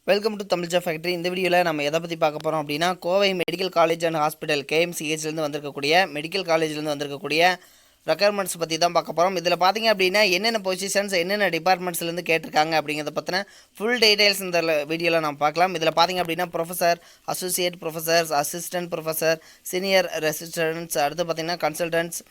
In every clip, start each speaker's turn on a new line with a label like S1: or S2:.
S1: Welcome to Tamil factory. இந்த வீடியோவில் நம்ம எதை பற்றி பார்க்க போகிறோம் அப்படின்னா, Kovai medical college and hospital KMCHலேருந்து வந்திருக்கக்கூடிய மெடிக்கல் காலேஜ்லேருந்து வந்திருக்கக்கூடிய ரெக்யர்மெண்ட்ஸ் பற்றி தான் பார்க்க போகிறோம். இதில் பார்த்தீங்க அப்படின்னா என்னென்ன பொசிஷன்ஸ் என்னென்ன டிபார்ட்மெண்ட்ஸ்லேருந்து கேட்டிருக்காங்க அப்படிங்கிறத பற்றின ஃபுல் டீடைல்ஸ் இந்த வீடியோவில் நம்ம பார்க்கலாம். இதில் பார்த்தீங்க அப்படின்னா professor, associate professors, assistant professor, senior residents, அடுத்து பார்த்தீங்கன்னா கன்சல்டன்ட்ஸ்,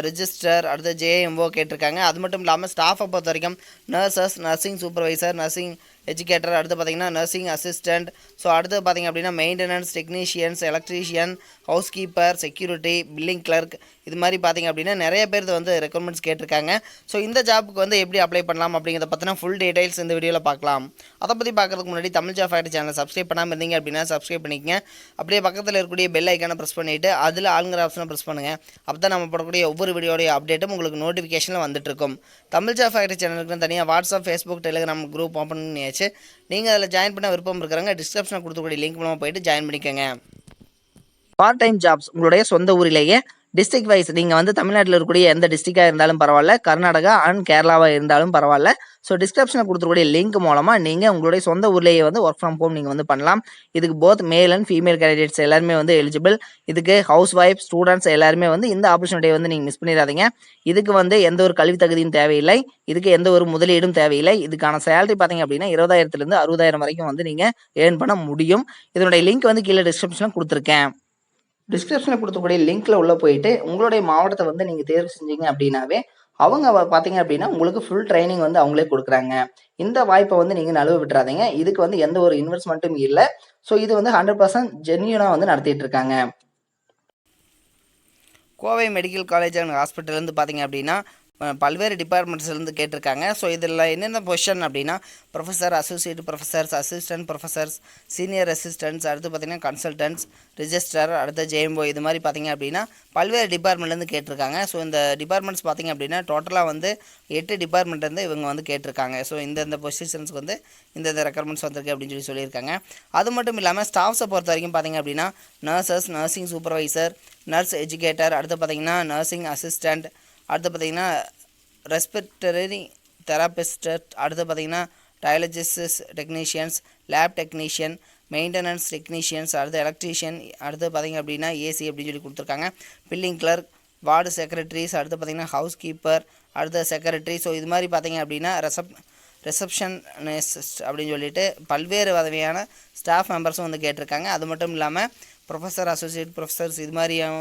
S1: ரிஜிஸ்டர், அடுத்து JMO கேட்டிருக்காங்க. அது மட்டும் இல்லாமல் ஸ்டாஃபை பொறுத்த வரைக்கும் nurses, nursing supervisor, nursing educator, அடுத்து பார்த்திங்கன்னா நர்சிங் அசிஸ்டண்ட், ஸோ அடுத்து பார்த்திங்க அப்படின்னா maintenance technicians, electrician, housekeeper, security, billing clerk, இது மாதிரி பார்த்திங்க அப்படின்னா நிறைய பேர் வந்து ரெக்யர்மெண்ட்ஸ் கேட்டிருக்காங்க. ஸோ இந்த ஜாப்புக்கு வந்து எப்படி அப்ளை பண்ணலாம் அப்படிங்கிறத பற்றின ஃபுல் டீடைல்ஸ் இந்த வீடியோவில் பார்க்கலாம். அதை பற்றி பார்க்குறதுக்கு முன்னாடி தமிழ் ஃபேக்டரி சேனல் சப்ஸ்கிரைப் பண்ணாமல் இருந்தீங்க அப்படின்னா சப்ஸ்கிரைப் பண்ணிக்கங்க. அப்படியே பக்கத்தில் இருக்கக்கூடிய பெல் ஐக்கானை ப்ரெஸ் பண்ணிவிட்டு அதில் ஆளுங்கிற ஆப்ஷனை ப்ரெஸ் பண்ணுங்கள். அப்போ தான் நம்ம போடக்கூடிய ஒவ்வொரு வீடியோடைய அப்டேட்டும் உங்களுக்கு நோட்டிஃபிகேஷனில் வந்துட்டுருக்கும். தமிழ் ஃபேக்டரி சேனலுக்கு தனியாக WhatsApp, Facebook, Telegram group open பண்ணியாச்சு. நீங்கள் அதில் ஜாயின் பண்ண விருப்பம் இருக்கிறவங்க டிஸ்கிரிப்ஷனில் கொடுத்துக்கூடிய லிங்க் மூலமாக போயிட்டு ஜாயின் பண்ணிக்கோங்க. பார்ட் டைம் ஜாப்ஸ் உங்களுடைய சொந்த ஊரிலேயே டிஸ்ட்ரிக்ட் வைஸ் நீங்கள் வந்து தமிழ்நாட்டில் இருக்கக்கூடிய எந்த டிஸ்ட்ரிக்டாக இருந்தாலும் பரவாயில்ல, கர்நாடகா அண்ட் கேரளாவாக இருந்தாலும் பரவாயில்ல. ஸோ டிஸ்கிரிப்ஷனில் கொடுத்துக்கூடிய லிங்க் மூலமாக நீங்கள் உங்களுடைய சொந்த ஊர்லேயே வந்து ஒர்க் ஃப்ரம் ஹோம் நீங்கள் வந்து பண்ணலாம். இதுக்கு both male and female candidates எல்லாருமே வந்து எலிஜிபிள். இதுக்கு ஹவுஸ் ஒய்ஃப், ஸ்டூடெண்ட்ஸ் எல்லாருமே வந்து இந்த ஆப்பர்ச்சுனிட்டியை வந்து நீங்கள் மிஸ் பண்ணிடாதீங்க. இதுக்கு வந்து எந்த ஒரு கல்வி தகுதியும் தேவையில்லை, இதுக்கு எந்த ஒரு முதலீடும் தேவையில்லை. இதுக்கான சேலரி பார்த்தீங்க அப்படின்னா 20,000 60,000 வரைக்கும் வந்து நீங்கள் ஏர்ன் பண்ண முடியும். இதனுடைய லிங்க் வந்து கீழே டிஸ்கிரிப்ஷனில் கொடுத்துருக்கேன். டிஸ்கிரிப்ஷனில் கொடுத்தக்கூடிய லிங்க்கில் உள்ளே போயிட்டு உங்களுடைய மாவட்டத்தை வந்து நீங்கள் தேர்வு செஞ்சீங்க அப்படின்னாவே அவங்க பார்த்தீங்க அப்படின்னா உங்களுக்கு ஃபுல் ட்ரைனிங் வந்து அவங்களே கொடுக்குறாங்க. இந்த வாய்ப்பை வந்து நீங்கள் நழுவ விட்டுறாதீங்க. இதுக்கு வந்து எந்த ஒரு இன்வெஸ்ட்மெண்ட்டும் இல்லை. ஸோ இது வந்து 100% ஜென்யூனாக வந்து நடத்திட்டு இருக்காங்க. கோவை மெடிக்கல் காலேஜ் அண்ட் ஹாஸ்பிட்டல்லேருந்து பார்த்தீங்க அப்படின்னா பல்வேறு டிபார்ட்மெண்ட்ஸ்லேருந்து கேட்டிருக்காங்க. ஸோ இதில் என்னென்ன பொசிஷன் அப்படின்னா professor, associate professors, assistant professors, senior assistants, அடுத்து பார்த்திங்கன்னா கன்சல்டன்ட்ஸ், ரிஜிஸ்டர், அடுத்த JMO, இது மாதிரி பார்த்திங்க அப்படின்னா பல்வேறு டிபார்ட்மெண்ட்லேருந்து கேட்டிருக்காங்க. ஸோ இந்த டிபார்ட்மெண்ட்ஸ் பார்த்திங்க அப்படின்னா டோட்டலாக வந்து 8 டிபார்ட்மெண்ட்லேருந்து இவங்க வந்து கேட்டிருக்காங்க. ஸோ இந்த பொசிஷன்ஸ்க்கு வந்து இந்த ரெக்யர்மெண்ட்ஸ் வந்திருக்கு அப்படின்னு சொல்லியிருக்காங்க. அது மட்டும் இல்லாமல் ஸ்டாஃப்ஸை பொறுத்த வரைக்கும் பார்த்திங்க அப்படின்னா nurses, nursing supervisor, nurse educator, அடுத்து பார்த்திங்கன்னா நர்சிங் அசிஸ்டண்ட், அடுத்து பார்த்திங்கன்னா ரெஸ்பிரேட்டரி தெரபிஸ்ட், அடுத்து பார்த்திங்கன்னா dialysis technicians, lab technician, maintenance technicians, அடுத்து எலக்ட்ரீஷியன், அடுத்து பார்த்திங்க அப்படின்னா AC அப்படின்னு சொல்லி கொடுத்துருக்காங்க. பில்லிங் கிளர்க், வார்டு செக்ரட்டரிஸ், அடுத்து பார்த்திங்கன்னா ஹவுஸ் கீப்பர், அடுத்த செக்ரட்டரி. ஸோ இது மாதிரி பார்த்திங்க அப்படின்னா ரிசப்ஷனிஸ்ட் அப்படின்னு சொல்லிட்டு பல்வேறு வகையான ஸ்டாஃப் மெம்பர்ஸும் வந்து கேட்டிருக்காங்க. அது மட்டும் இல்லாமல் ப்ரொஃபஸர், அசோசியேட் ப்ரொஃபஸர்ஸ், இது மாதிரியும்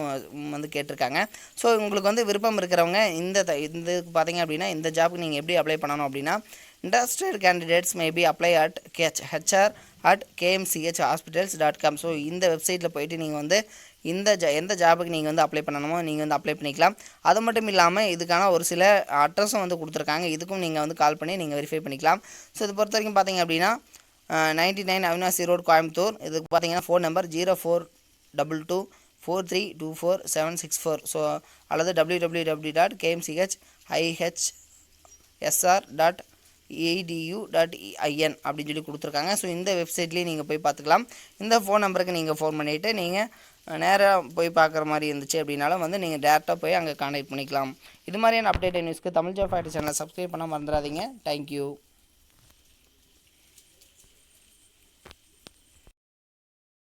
S1: வந்து கேட்டிருக்காங்க. ஸோ உங்களுக்கு வந்து விருப்பம் இருக்கிறவங்க இந்த பார்த்தீங்க அப்படின்னா இந்த ஜாப்புக்கு நீங்கள் எப்படி அப்ளை பண்ணணும் அப்படின்னா, interested candidates maybe apply at hr@kmchhospitals.com. So இந்த வெப்சைட்டில் போயிட்டு நீங்கள் வந்து எந்த ஜாபுக்கு நீங்கள் வந்து அப்ளை பண்ணணுமோ நீங்கள் வந்து அப்ளை பண்ணிக்கலாம். அது மட்டும் இல்லாமல் இதுக்கான ஒரு சில அட்ரஸும் வந்து கொடுத்துருக்காங்க. இதுக்கும் நீங்கள் வந்து கால் பண்ணி நீங்கள் வெரிஃபை பண்ணிக்கலாம். ஸோ இது பொறுத்த வரைக்கும் பார்த்தீங்க அப்படின்னா 99 அவினாசி ரோடு, கோயம்புத்தூர். இதுக்கு பார்த்தீங்கன்னா ஃபோன் நம்பர் 042243246764. ஸோ அல்லது www.kmchsr.edu.in அப்படின்னு சொல்லி கொடுத்துருக்காங்க. ஸோ இந்த வெப்சைட்லேயே நீங்கள் போய் பார்த்துக்கலாம். இந்த ஃபோன் நம்பருக்கு நீங்கள் ஃபோன் பண்ணிவிட்டு நீங்கள் நேராக போய் பார்க்குற மாதிரி இருந்துச்சு அப்படின்னாலும் வந்து நீங்கள் டேரெக்டாக போய் அங்கே கான்டாக்ட் பண்ணிக்கலாம். இது மாதிரியான அப்டேட் நியூஸ்க்கு தமிழ் ஃபேக்டரி சேனலை சப்ஸ்கிரைப் பண்ண மறந்துடாதீங்க. தேங்க்யூ.